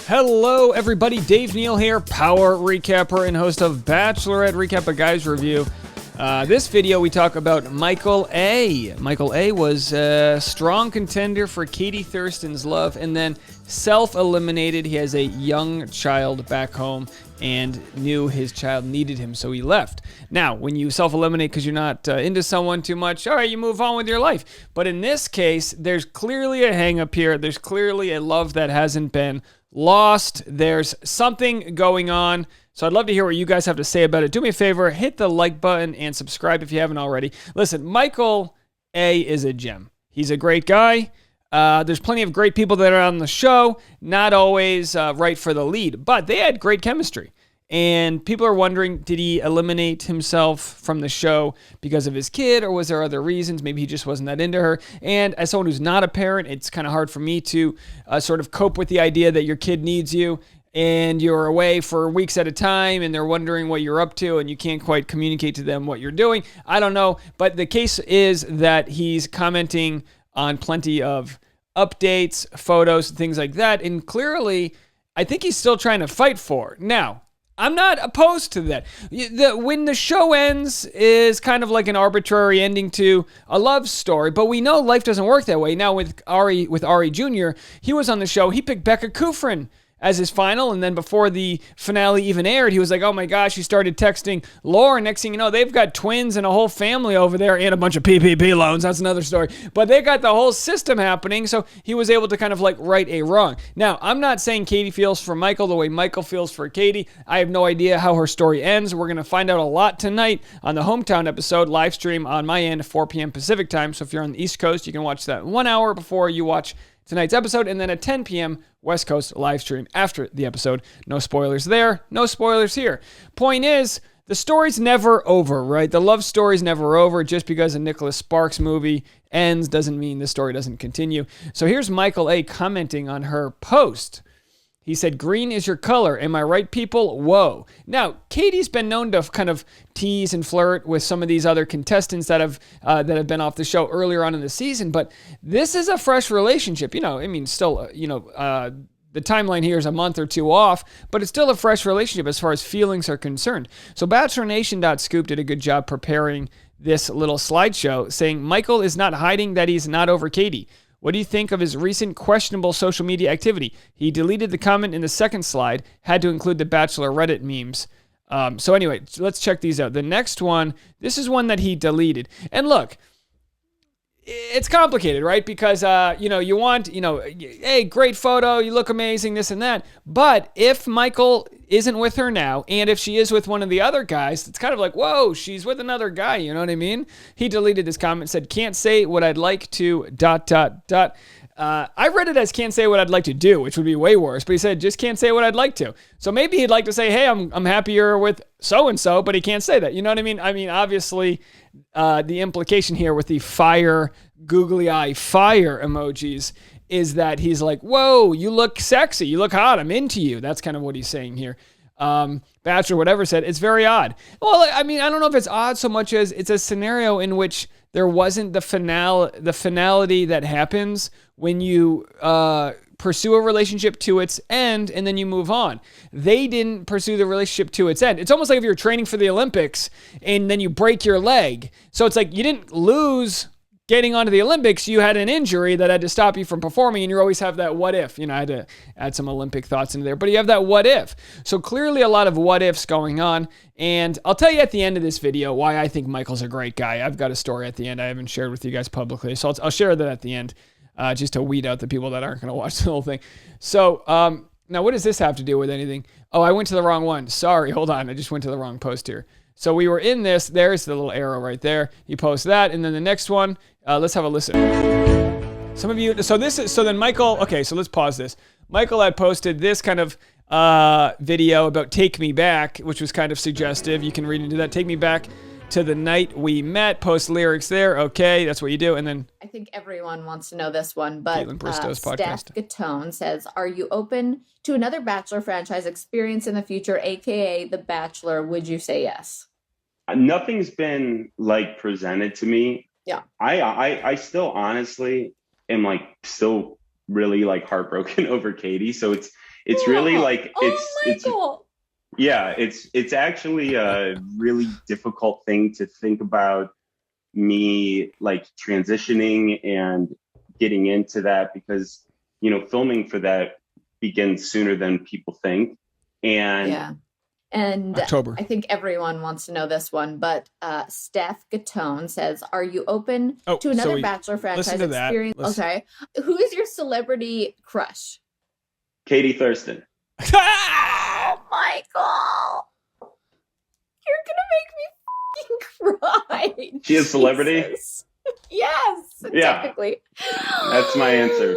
Hello, everybody. Dave Neal here, power recapper and host of Bachelorette Recap a Guys Review. This video, we talk about Michael A. Michael A. was a strong contender for Katie Thurston's love and then self-eliminated. He has a young child back home and knew his child needed him, so he left. Now, when you self-eliminate because you're not into someone too much, all right, you move on with your life. But in this case, there's clearly a hang-up here. There's clearly a love that hasn't been lost. There's something going on. So I'd love to hear what you guys have to say about it. Do me a favor, hit the like button and subscribe if you haven't already. Listen, Michael A. is a gem. He's a great guy. There's plenty of great people that are on the show, not always right for the lead, but they had great chemistry. And people are wondering, did he eliminate himself from the show because of his kid, or was there other reasons? Maybe he just wasn't that into her. And as someone who's not a parent, it's kind of hard for me to sort of cope with the idea that your kid needs you and you're away for weeks at a time and they're wondering what you're up to and you can't quite communicate to them what you're doing. I don't know. But the case is that he's commenting on plenty of updates, photos, things like that. And clearly, I think he's still trying to fight for it. Now, I'm not opposed to that. When the show ends is kind of like an arbitrary ending to a love story, but we know life doesn't work that way. Now with Ari Jr., he was on the show. He picked Becca Kufrin as his final, and then before the finale even aired, he was like, oh my gosh, he started texting Lauren. Next thing you know, they've got twins and a whole family over there and a bunch of PPP loans. That's another story. But they got the whole system happening, so he was able to kind of like right a wrong. Now, I'm not saying Katie feels for Michael the way Michael feels for Katie. I have no idea how her story ends. We're going to find out a lot tonight on the Hometown episode, live stream on my end, 4 p.m. Pacific time. So if you're on the East Coast, you can watch that 1 hour before you watch tonight's episode, and then at 10 p.m. West Coast live stream after the episode. No spoilers there, no spoilers here. Point is, the story's never over, right? The love story's never over. Just because a Nicholas Sparks movie ends doesn't mean the story doesn't continue. So here's Michael A. commenting on her post. He said, green is your color. Am I right, people? Whoa. Now, Katie's been known to kind of tease and flirt with some of these other contestants that have been off the show earlier on in the season, but this is a fresh relationship. Still, the timeline here is a month or two off, but it's still a fresh relationship as far as feelings are concerned. So BachelorNation.scoop did a good job preparing this little slideshow saying Michael is not hiding that he's not over Katie. What do you think of his recent questionable social media activity? He deleted the comment in the second slide, had to include the Bachelorette memes. So anyway, let's check these out. The next one, this is one that he deleted. And look, it's complicated, right? Because, you want, hey, great photo, you look amazing, this and that. But if Michael isn't with her now, and if she is with one of the other guys, it's kind of like, whoa, she's with another guy, you know what I mean? He deleted this comment, said, can't say what I'd like to, ... I read it as can't say what I'd like to do, which would be way worse, but he said, just can't say what I'd like to. So maybe he'd like to say, hey, I'm happier with so-and-so, but he can't say that. You know what I mean? I mean, obviously, the implication here with the fire, googly eye fire emojis is that he's like, whoa, you look sexy, you look hot, I'm into you. That's kind of what he's saying here. Bachelor, whatever said, it's very odd. Well, I mean, I don't know if it's odd so much as it's a scenario in which there wasn't the finality that happens when you pursue a relationship to its end and then you move on. They didn't pursue the relationship to its end. It's almost like if you're training for the Olympics and then you break your leg. So it's like you didn't lose getting onto the Olympics, you had an injury that had to stop you from performing, and you always have that what if. I had to add some Olympic thoughts into there, but you have that what if. So clearly a lot of what ifs going on, and I'll tell you at the end of this video why I think Michael's a great guy. I've got a story at the end I haven't shared with you guys publicly, so I'll share that at the end just to weed out the people that aren't going to watch the whole thing. So now what does this have to do with anything? Oh, I went to the wrong one. Sorry, hold on. I just went to the wrong post here. So we were in this. There's the little arrow right there. He posts that, and then the next one. Let's have a listen. Some of you. So then Michael. Okay, so let's pause this. Michael had posted this kind of video about "Take Me Back," which was kind of suggestive. You can read into that. "Take me back to the night we met." Post lyrics there. Okay, that's what you do, and then I think everyone wants to know this one, but Caitlin Bristow's podcast. Steph Gatone says, "Are you open to another Bachelor franchise experience in the future, aka The Bachelor? Would you say yes?" Nothing's been presented to me. Yeah. I still honestly am still really heartbroken over Katie. So It's really like Michael. it's actually a really difficult thing to think about me like transitioning and getting into that because filming for that begins sooner than people think. And And October. I think everyone wants to know this one, but Steph Gatone says, "Are you open to another Bachelor franchise experience?" Okay, who is your celebrity crush? Katie Thurston. Oh, Michael, you're gonna make me cry. She is a celebrity? Jesus. Yes, Yeah. technically. That's my answer.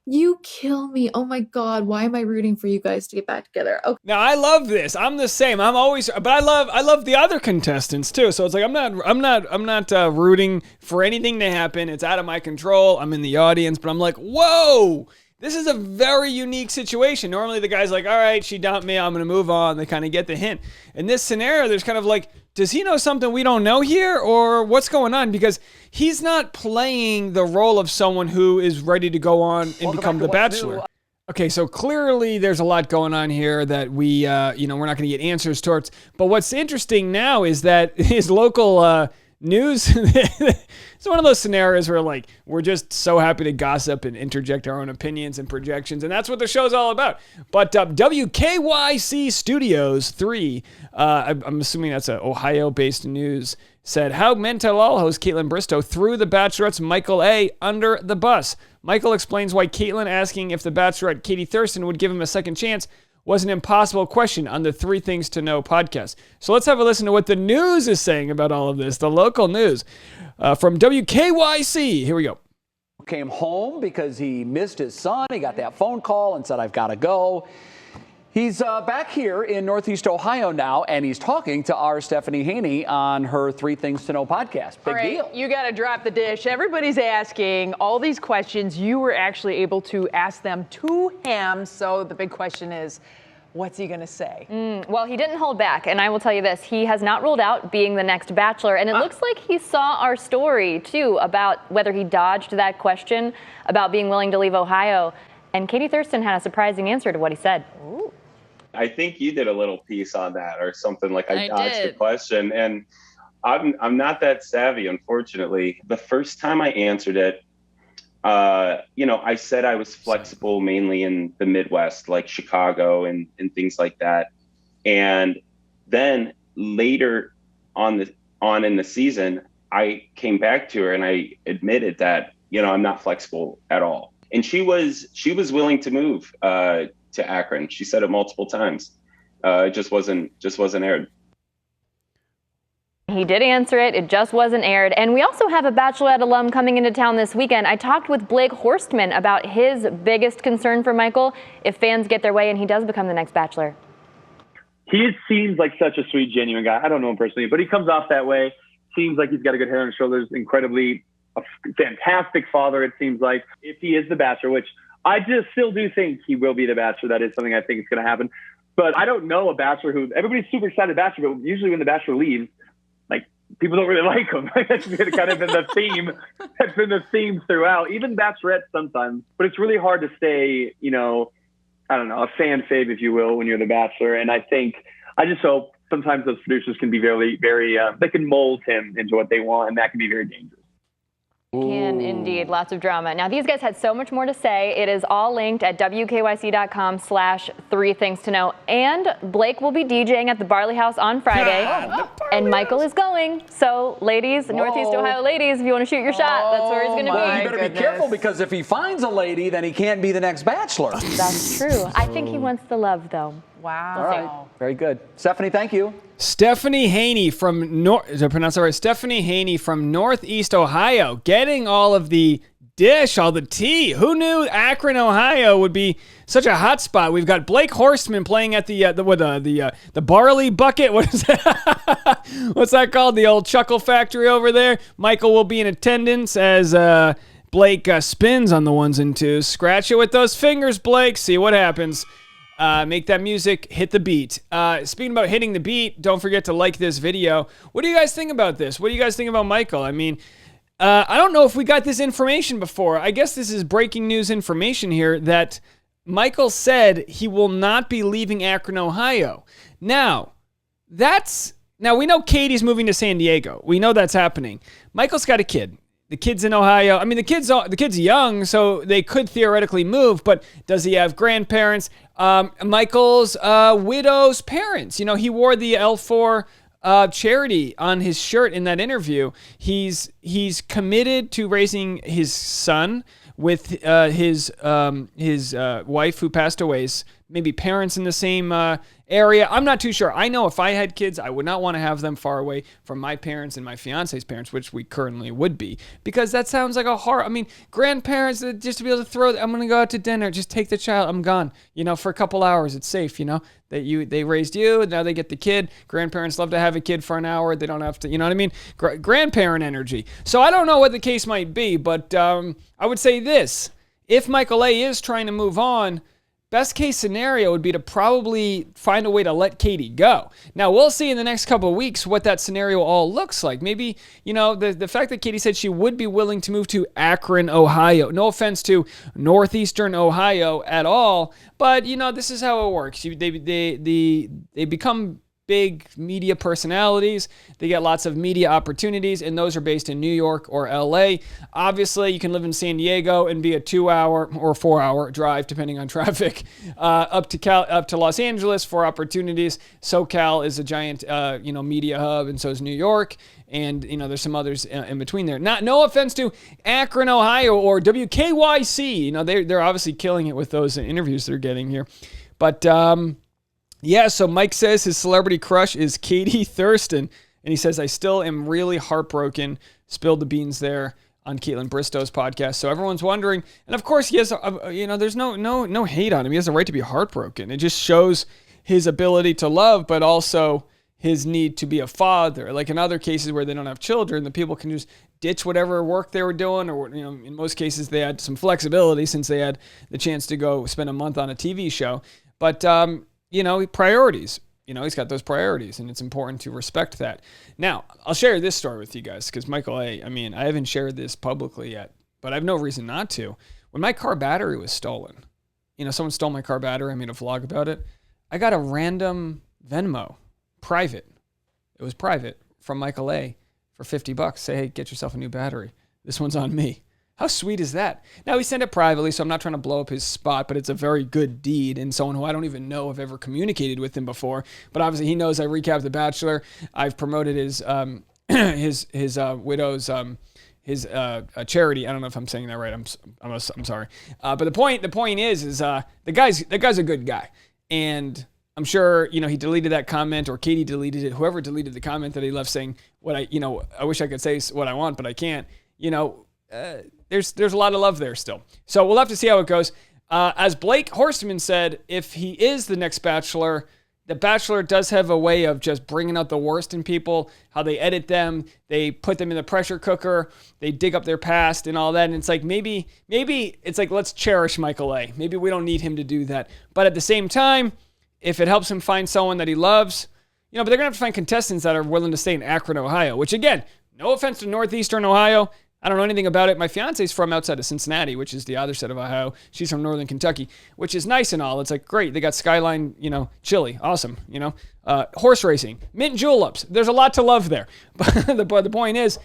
You kill me. Oh my God. Why am I rooting for you guys to get back together? Okay. Now I love this. I'm the same. I'm always, but I love the other contestants too. So it's like I'm not rooting for anything to happen. It's out of my control. I'm in the audience, but I'm like, whoa, this is a very unique situation. Normally the guy's like, all right, she dumped me. I'm gonna move on. They kind of get the hint. In this scenario, there's kind of like, does he know something we don't know here, or what's going on? Because he's not playing the role of someone who is ready to go on and become the Bachelor. Okay, so clearly there's a lot going on here that we, we're not going to get answers towards. But what's interesting now is that his local news, it's one of those scenarios where like we're just so happy to gossip and interject our own opinions and projections, and that's what the show's all about. But WKYC Studios 3, I'm assuming that's an Ohio-based news, said how Men Tell All host Caitlin Bristow threw the Bachelorette's Michael A. under the bus. Michael explains why Caitlin asking if the Bachelorette Katie Thurston would give him a second chance was an impossible question on the 3 Things to Know podcast. So let's have a listen to what the news is saying about all of this, the local news from WKYC. Here we go. Came home because he missed his son. He got that phone call and said, I've got to go. He's back here in Northeast Ohio now, and he's talking to our Stephanie Haney on her 3 Things to Know podcast. Big deal. You got to drop the dish. Everybody's asking all these questions. You were actually able to ask them to him. So the big question is, what's he going to say? Well, he didn't hold back. And I will tell you this, he has not ruled out being the next Bachelor. And it looks like he saw our story, too, about whether he dodged that question about being willing to leave Ohio. And Katie Thurston had a surprising answer to what he said. Ooh. I think you did a little piece on that or something, like I dodged the question, and I'm not that savvy, unfortunately. The first time I answered it, I said I was flexible mainly in the Midwest, like Chicago and things like that. And then later on in the season, I came back to her and I admitted that, I'm not flexible at all. And she was willing to move to Akron. She said it multiple times. It just wasn't aired. He did answer it. It just wasn't aired. And we also have a Bachelorette alum coming into town this weekend. I talked with Blake Horstman about his biggest concern for Michael if fans get their way and he does become the next Bachelor. He seems like such a sweet, genuine guy. I don't know him personally, but he comes off that way. Seems like he's got a good head on his shoulders. Incredibly a fantastic father, it seems like. If he is the Bachelor, which I just still do think he will be the Bachelor. That is something I think is going to happen. But I don't know a Bachelor who everybody's super excited Bachelor, but usually when the Bachelor leaves, like people don't really like him. That's kind of been the theme. That's been the theme throughout. Even Bachelorette sometimes, but it's really hard to stay, I don't know, a fan fave, if you will, when you're the Bachelor. And I just hope sometimes those producers can be very, very, they can mold him into what they want, and that can be very dangerous. Can indeed. Lots of drama. Now, these guys had so much more to say. It is all linked at WKYC.com/3 Things to Know. And Blake will be DJing at the Barley House on Friday. And Michael is going. So, ladies, Northeast Ohio ladies, if you want to shoot your shot, that's where he's going to be. You better be careful, because if he finds a lady, then he can't be the next Bachelor. That's true. I think he wants the love, though. Wow. All right. Very good. Stephanie, thank you. Stephanie Haney from did I pronounce that right? Stephanie Haney from Northeast Ohio, getting all of the dish, all the tea. Who knew Akron, Ohio would be such a hot spot? We've got Blake Horstman playing at the barley bucket. What is that? What's that called? The old Chuckle Factory over there. Michael will be in attendance as Blake spins on the ones and twos. Scratch it with those fingers, Blake. See what happens. Make that music hit the beat. Speaking about hitting the beat, don't forget to like this video. What do you guys think about this? What do you guys think about Michael? I mean, I don't know if we got this information before. I guess this is breaking news information here that Michael said he will not be leaving Akron, Ohio. Now we know Katie's moving to San Diego. We know that's happening. Michael's got a kid. The kid's in Ohio. I mean, the kid's young, so they could theoretically move, but does he have grandparents? Michael's widow's parents. You know, he wore the L4 charity on his shirt in that interview. He's committed to raising his son with his wife who passed away. Maybe parents in the same area. I'm not too sure. I know if I had kids, I would not want to have them far away from my parents and my fiance's parents, which we currently would be, because that sounds like a horror. I mean, grandparents, just to be able to I'm going to go out to dinner, just take the child, I'm gone, for a couple hours. It's safe, they raised you, and now they get the kid. Grandparents love to have a kid for an hour. They don't have to, you know what I mean? Grandparent energy. So I don't know what the case might be, but I would say this. If Michael A. is trying to move on, best case scenario would be to probably find a way to let Katie go. Now, we'll see in the next couple of weeks what that scenario all looks like. Maybe, the fact that Katie said she would be willing to move to Akron, Ohio. No offense to northeastern Ohio at all, but, this is how it works. They become big media personalities. They get lots of media opportunities, and those are based in New York or LA. Obviously, you can live in San Diego and be a 2-hour or 4-hour drive, depending on traffic, up to Los Angeles for opportunities. SoCal is a giant, media hub, and so is New York. And, there's some others in between there. No offense to Akron, Ohio, or WKYC. They're obviously killing it with those interviews they're getting here. But, yeah, so Mike says his celebrity crush is Katie Thurston, and he says, I still am really heartbroken. Spilled the beans there on Caitlin Bristow's podcast. So everyone's wondering, and of course he has, there's no hate on him. He has a right to be heartbroken. It just shows his ability to love, but also his need to be a father. Like in other cases where they don't have children, the people can just ditch whatever work they were doing, or, in most cases they had some flexibility since they had the chance to go spend a month on a TV show. But, priorities. He's got those priorities, and it's important to respect that. Now, I'll share this story with you guys, because Michael A., I haven't shared this publicly yet, but I have no reason not to. When my car battery was stolen, someone stole my car battery, I made a vlog about it. I got a random Venmo, private. It was private, from Michael A. for $50. Say, hey, get yourself a new battery. This one's on me. How sweet is that? Now, he sent it privately, so I'm not trying to blow up his spot, but it's a very good deed, and someone who I don't even know if ever communicated with him before. But obviously, he knows I recap The Bachelor. I've promoted his widow's his charity. I don't know if I'm saying that right. I'm sorry. But the point is the guy's a good guy, and I'm sure he deleted that comment, or Katie deleted it. Whoever deleted the comment that he left saying what I wish I could say what I want, but I can't. There's a lot of love there still. So we'll have to see how it goes. As Blake Horstman said, if he is the next Bachelor, The Bachelor does have a way of just bringing out the worst in people, how they edit them, they put them in the pressure cooker, they dig up their past and all that. And it's like, maybe it's like, let's cherish Michael A. Maybe we don't need him to do that. But at the same time, if it helps him find someone that he loves, but they're going to have to find contestants that are willing to stay in Akron, Ohio, which again, no offense to Northeastern Ohio. I don't know anything about it. My fiance's from outside of Cincinnati, which is the other side of Ohio. She's from Northern Kentucky, which is nice and all. It's like, great. They got Skyline, chili. Awesome. Horse racing, mint juleps. There's a lot to love there. But the point is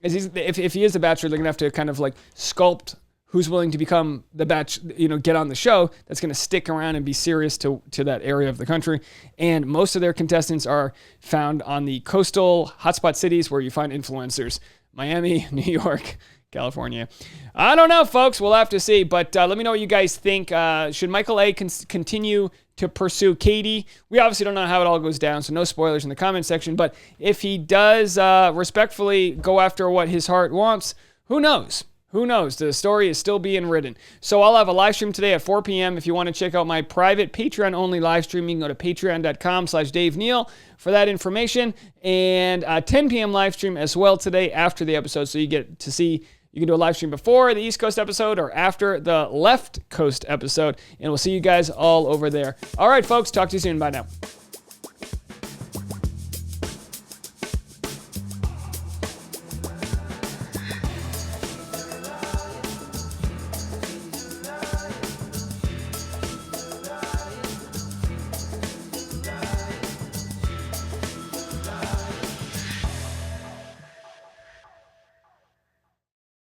if he is the Bachelor, they're going to have to kind of like sculpt who's willing to become the get on the show that's going to stick around and be serious to that area of the country. And most of their contestants are found on the coastal hotspot cities where you find influencers. Miami, New York, California. I don't know, folks. We'll have to see. But let me know what you guys think. Should Michael A. continue to pursue Katie? We obviously don't know how it all goes down, so no spoilers in the comment section. But if he does respectfully go after what his heart wants, who knows? Who knows? The story is still being written. So I'll have a live stream today at 4 p.m. If you want to check out my private Patreon-only live stream, you can go to patreon.com/Dave Neal for that information. And 10 p.m. live stream as well today after the episode. So you get to see, you can do a live stream before the East Coast episode or after the Left Coast episode. And we'll see you guys all over there. All right, folks. Talk to you soon. Bye now.